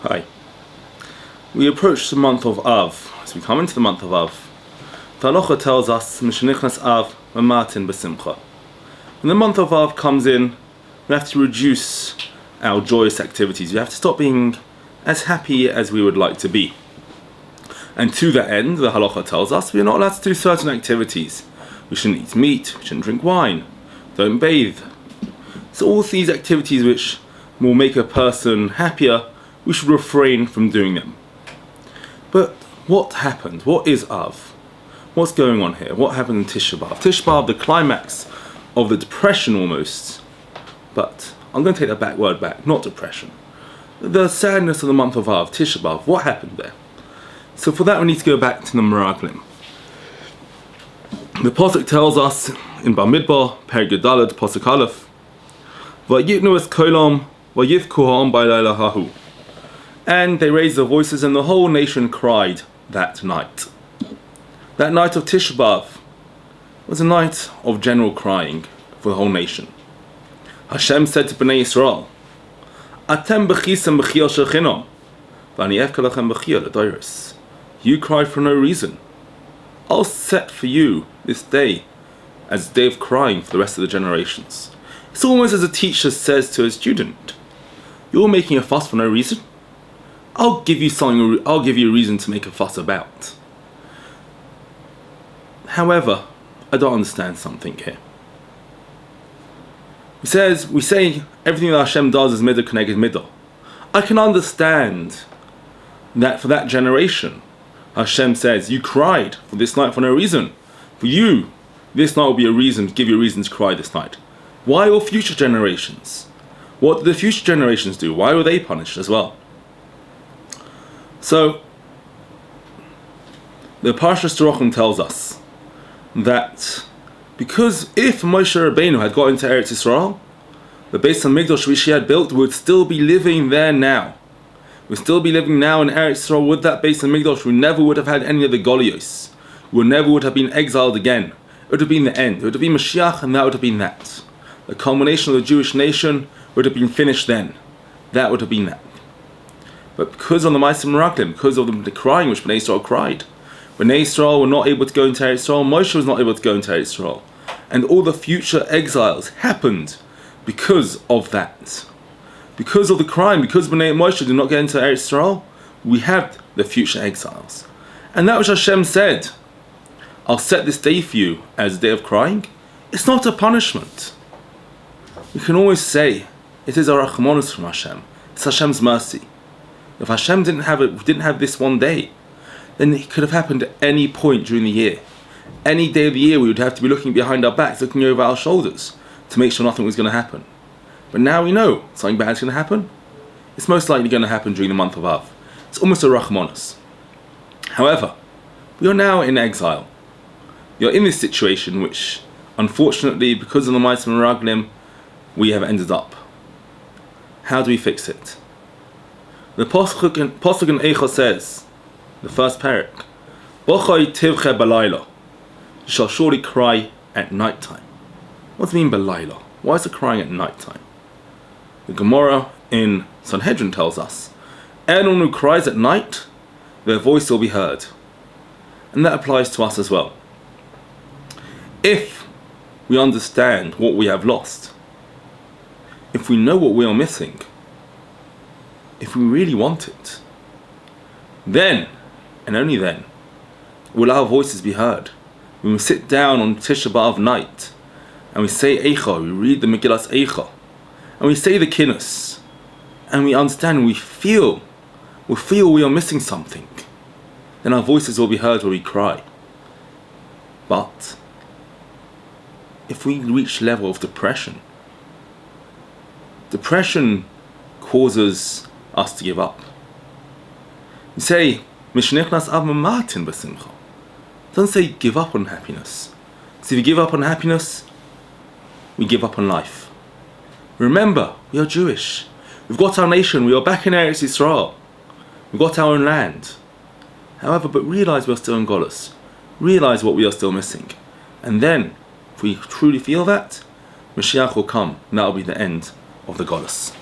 Hi. We approach the month of Av. As we come into the month of Av, the halacha tells us, Mishenichnas Av, Mamatin b'simcha. When the month of Av comes in, we have to reduce our joyous activities. We have to stop being as happy as we would like to be. And to that end, the halacha tells us we are not allowed to do certain activities. We shouldn't eat meat, we shouldn't drink wine, don't bathe. So all these activities which will make a person happier, we should refrain from doing them. But what happened? What is Av? What's going on here? What happened in Tisha B'Av? Tisha B'Av, the climax of the depression almost. But I'm going to take that word back, not depression. The sadness of the month of Av, Tisha B'Av, what happened there? So for that we need to go back to the Meraglim. The Pasuk tells us in Bamidbar, Perek Yudalad, Pasuk Aleph, Vayitnu es kolam, vayivku ha'am b'layla hahu. And they raised their voices and the whole nation cried that night. That night of Tisha B'Av was a night of general crying for the whole nation. Hashem said to Bnei Yisrael, Atem b'chisem b'chiyah shechinom, v'ani efka lachem b'chiyah l'doros. You cried for no reason. I'll set for you this day as a day of crying for the rest of the generations. It's almost as a teacher says to a student, you're making a fuss for no reason. I'll give you a reason to make a fuss about. However, I don't understand something here. We say everything that Hashem does is midah k'neged midah. I can understand that for that generation, Hashem says, you cried for this night for no reason. For you, this night will be a reason, give you a reason to cry this night. Why all future generations? What did the future generations do? Why were they punished as well? So, the Parshas Terachim tells us that because if Moshe Rabbeinu had got into Eretz Yisrael, the Beis HaMikdash which he had built would still be living there now. Would still be living now in Eretz Yisrael with that Beis HaMikdash. We never would have had any of the Golios. We never would have been exiled again. It would have been the end. It would have been Mashiach, and that would have been that. The culmination of the Jewish nation would have been finished then. That would have been that. But because of the Ma'aseh Meraglim, because of the crying which Bnei Yisrael cried, Bnei Yisrael were not able to go into Eretz Yisrael, Moshe was not able to go into Eretz Yisrael. And all the future exiles happened because of that. Because of the crime, because Bnei Moshe did not get into Eretz Yisrael, we had the future exiles. And that which Hashem said, I'll set this day for you as a day of crying, it's not a punishment. We can always say, it is our rachmanos from Hashem. It's Hashem's mercy. If Hashem didn't have this one day, then it could have happened at any point during the year. Any day of the year we would have to be looking behind our backs, looking over our shoulders to make sure nothing was going to happen. But now we know something bad is going to happen. It's most likely going to happen during the month of Av. It's almost a rachmanos. However, we are now in exile. We are in this situation which, unfortunately, because of the Ma'aseh Meraglim, we have ended up. How do we fix it? The Pasuk in Eicha says, the first parak, Bochai tivche balayla. You shall surely cry at night time. What does it mean balayla? Why is it crying at night time? The Gemara in Sanhedrin tells us, anyone who cries at night, their voice will be heard. And that applies to us as well. If we understand what we have lost, if we know what we are missing, if we really want it, then, and only then, will our voices be heard. When we sit down on Tisha B'Av night, and we say Eicha, we read the Megillas Eicha, and we say the Kinnos, and we understand, we feel we are missing something, then our voices will be heard when we cry. But if we reach level of depression causes us to give up. We say, Mishenichnas Av Mamatin b'simcha. It doesn't say give up on happiness. So if you give up on happiness, we give up on life. Remember, we are Jewish. We've got our nation. We are back in Eretz Yisrael. We've got our own land. However, but realize we are still in Golus. Realize what we are still missing. And then, if we truly feel that, Mashiach will come, and that will be the end of the Golus.